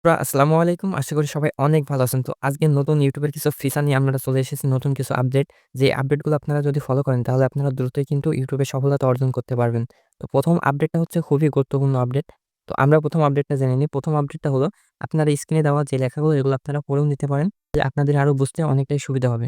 আসসালামু আলাইকুম। আশা করি সবাই অনেক ভালো আছেন। তো আজকে নতুন YouTube এর কিছু ফিচার নিয়ে আমরা চলে এসেছি, নতুন কিছু আপডেট। যে আপডেটগুলো আপনারা যদি ফলো করেন তাহলে আপনারা দ্রুতই কিন্তু YouTube এ সফলতা অর্জন করতে পারবেন। তো ১ম আপডেটটা হচ্ছে খুবই গুরুত্বপূর্ণ আপডেট। তো আমরা ১ম আপডেটটা জেনে নিই। ১ম আপডেটটা হলো আপনারা স্ক্রিনে দেওয়া যে লেখাগুলো এগুলো আপনারা পড়েও নিতে পারেন। যে আপনাদের আরো বুঝতে অনেকটাই সুবিধা হবে।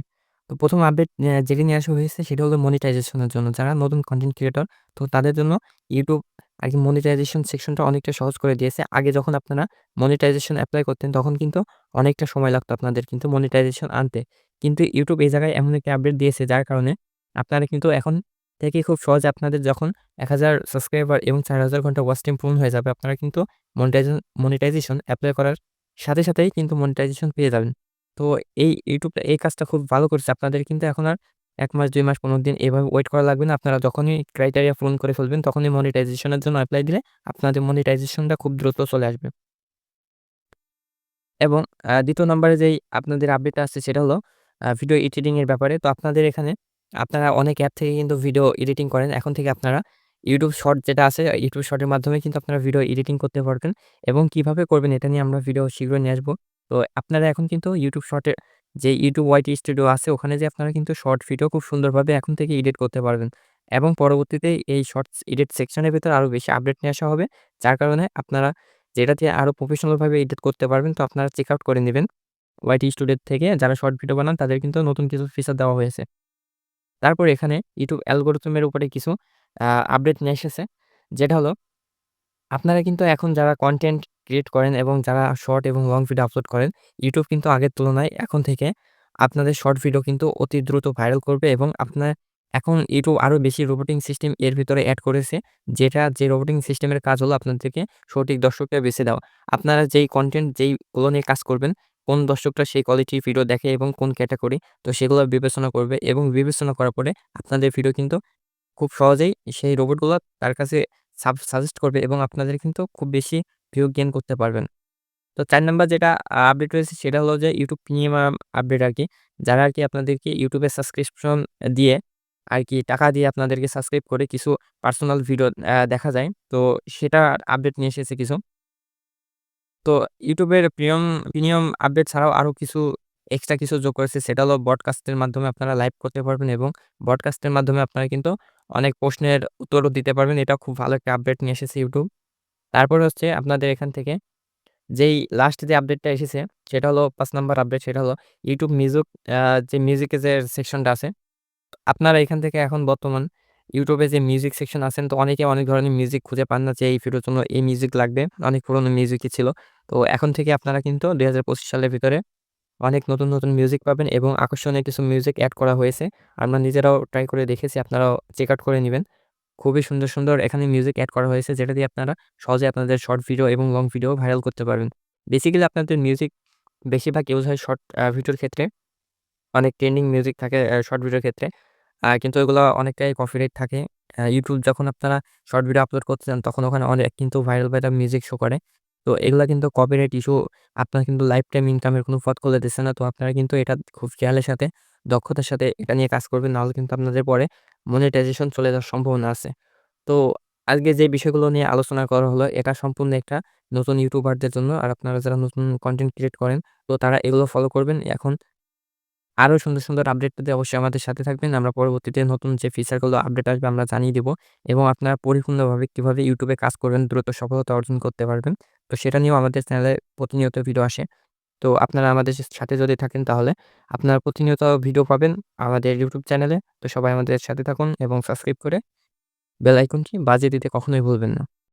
তো ১ম আপডেট যেটি নিয়ে আসা হয়েছে সেটা হলো মনিটাইজেশন এর জন্য। যারা নতুন কনটেন্ট ক্রিয়েটর তো তাদের জন্য YouTube আরকি মনিটাইজেশন সেকশনটা অনেকটা সহজ করে দিয়েছে। আগে যখন আপনারা মনিটাইজেশন এপ্লাই করতেন তখন কিন্তু অনেকটা সময় লাগতো আপনাদের কিন্তু মনিটাইজেশন আনতে। কিন্তু YouTube এই জায়গায় এমন একটি আপডেট দিয়েছে যার কারণে আপনারা কিন্তু এখন থেকে খুব সহজে আপনাদের যখন ১,০০০ সাবস্ক্রাইবার এবং ৪,০০০ ঘন্টা ওয়াচ টাইম পূরণ হয়ে যাবে আপনারা কিন্তু মনিটাইজেশন এপ্লাই করার সাথে সাথেই কিন্তু মনিটাইজেশন পেয়ে যাবেন। তো এই YouTube এই কাজটা খুব ভালো করেছে। আপনাদের কিন্তু এখন আর ১ মাস, ২ মাস, ১৫ দিন এভাবে ওয়েট করা লাগবে না। আপনারা যখনই ক্রাইটেরিয়া পূরণ করে ফেলবেন তখনই মনিটাইজেশন এর জন্য এপ্লাই দিলে আপনাদের মনিটাইজেশনটা খুব দ্রুত চলে আসবে। এবং ২য় নম্বরে যেই আপনাদের আপডেটটা আসছে সেটা হলো ভিডিও এডিটিং এর ব্যাপারে। তো আপনাদের এখানে আপনারা অনেক অ্যাপ থেকে কিন্তু ভিডিও এডিটিং করেন। এখন থেকে আপনারা YouTube শর্ট যেটা আছে, YouTube শর্টের মাধ্যমে কিন্তু আপনারা ভিডিও এডিটিং করতে পারবেন এবং কিভাবে করবেন এটা নিয়ে আমরা ভিডিও শীঘ্রই নিয়ে আসবো। তো আপনারা এখন কিন্তু YouTube শর্টে যে YouTube YT স্টুডিও আছে ওখানে যেয়ে আপনারা কিন্তু শর্ট ভিডিও খুব সুন্দরভাবে এখন থেকে এডিট করতে পারবেন। এবং পরবর্তীতে এই শর্টস এডিট সেকশনের ভেতরে আরো বেশি আপডেট নিয়ে আসা হবে। যার কারণে আপনারা যেটা দিয়ে আরো প্রফেশনাল ভাবে এডিট করতে পারবেন। তো আপনারা চেক আউট করে নিবেন। ওয়াইটি স্টুডিও থেকে যারা শর্ট ভিডিও বানান তাদের কিন্তু নতুন কিছু ফিচার দেওয়া হয়েছে। তারপর এখানে YouTube অ্যালগরিথম এর উপরে কিছু আ আপডেট নিয়ে এসেছে। যেটা হলো আপনারা কিন্তু এখন যারা কনটেন্ট ক্রিয়েট করেন এবং যারা শর্ট এবং লং ভিডিও আপলোড করেন, YouTube কিন্তু আগের তুলনায় এখন থেকে আপনাদের শর্ট ভিডিও কিন্তু অতি দ্রুত ভাইরাল করবে এবং আপনার এখন YouTube আরো বেশি রোবটিং সিস্টেম এর ভিতরে এড করেছে। যে রোবটিং সিস্টেমের কাজ হলো আপনাদেরকে সঠিক দর্শকটা বেছে দেওয়া। আপনারা যেই কনটেন্ট যেইগুলো নিয়ে কাজ করবেন, কোন দর্শকরা সেই কোয়ালিটির ভিডিও দেখে এবং কোন ক্যাটেগরি তো সেগুলো বিবেচনা করবে এবং বিবেচনা করার পরে আপনাদের ভিডিও কিন্তু খুব সহজেই সেই রোবটগুলা তার কাছে সাজেস্ট করবে এবং আপনাদের কিন্তু খুব বেশি ভিউ গেইন করতে পারবেন। তো ৪ নাম্বার যেটা আপডেট রয়েছে সেটা হলো যে YouTube প্রিমিয়াম আপডেট আরকি। যারা আরকি আপনাদেরকে YouTube এর সাবস্ক্রিপশন দিয়ে আরকি টাকা দিয়ে আপনাদেরকে সাবস্ক্রাইব করে কিছু পার্সোনাল ভিডিও দেখা যায়। তো সেটার আপডেট নিয়ে এসেছে কিছু। তো YouTube এর প্রিমিয়াম আপডেট ছাড়াও আরো কিছু এক্সট্রা কিছু যোগ করেছে। সেটা হলো ব্রডকাস্টের মাধ্যমে আপনারা লাইভ করতে পারবেন এবং ব্রডকাস্টের মাধ্যমে আপনারা কিন্তু অনেক প্রশ্নের উত্তরও দিতে পারবেন। এটাও খুব ভালো একটা আপডেট নিয়ে এসেছে YouTube। তারপরে হচ্ছে আপনাদের এখান থেকে যেই লাস্ট যে আপডেটটা এসেছে সেটা হলো ৫ নাম্বার আপডেট সেটা হলো YouTube মিউজিক আ যে মিউজিকের যে সেকশনটা আছে আপনারা এখান থেকে এখন বর্তমান YouTube এ যে মিউজিক সেকশন আছেন তো অনেকে অনেক ধরনের মিউজিক খুঁজে পান না যে এই ভিডিওর জন্য এই মিউজিক লাগবে। অনেক পুরনো মিউজিকই ছিল। তো এখন থেকে আপনারা কিন্তু ২০২৫ সালের ভিতরে অনেক নতুন মিউজিক পাবেন এবং আকর্ষণীয় কিছু মিউজিক এড করা হয়েছে। আমরা নিজেরাও ট্রাই করে দেখেছি। আপনারাও চেক আউট করে নিবেন। খুবই সুন্দর এখানে মিউজিক এড করা হয়েছে যেটা দিয়ে আপনারা সহজে আপনাদের শর্ট ভিডিও এবং লং ভিডিও ভাইরাল করতে পারবেন। বেসিক্যালি আপনাদের মিউজিক বেশিরভাগ ইউজ হয় শর্ট ভিডিওর ক্ষেত্রে। অনেক ট্রেন্ডিং মিউজিক থাকে শর্ট ভিডিওর ক্ষেত্রে। কিন্তু এগুলা অনেকটাই কপিরাইট থাকে। YouTube যখন আপনারা শর্ট ভিডিও আপলোড করতে চান তখন ওখানে অনেক কিন্তু ভাইরাল মিউজিক শো করে। তো এগুলা কিন্তু কপিরাইট ইস্যু আপনার কিন্তু লাইফ টাইম ইনকামের কোনো পথ খুলে দিচ্ছে না। তো আপনারা কিন্তু এটা খুব খেয়ালের সাথে দক্ষতার সাথে এটা নিয়ে কাজ করবেন। নাহলে কিন্তু আপনাদের পরে মনিটাইজেশন চলে যাওয়ার সম্ভাবনা আছে। তো আজকে যে বিষয়গুলো নিয়ে আলোচনা করা হলো এটা সম্পূর্ণ একটা নতুন ইউটিউবারদের জন্য। আর আপনারা যারা নতুন কনটেন্ট ক্রিয়েট করেন তো তারা এগুলো ফলো করবেন। এখন আরো সুন্দর আপডেট পেতে অবশ্যই আমাদের সাথে থাকবেন। আমরা পরবর্তীতে নতুন যে ফিচারগুলো আপডেট আসবে আমরা জানিয়ে দিব এবং আপনারা পরিপূর্ণভাবে কিভাবে YouTube এ কাজ করবেন, দ্রুত সফলতা অর্জন করতে পারবেন। তো সেটা নিয়েও আমাদের চ্যানেলে প্রতিনিয়ত ভিডিও আসে। তো আপনারা আমাদের সাথে যদি থাকেন তাহলে আপনারা প্রতিনিয়ত ভিডিও পাবেন আমাদের YouTube চ্যানেলে। তো সবাই আমাদের সাথে থাকুন এবং সাবস্ক্রাইব করে বেল আইকনটি বাজিয়ে দিতে কখনোই ভুলবেন না।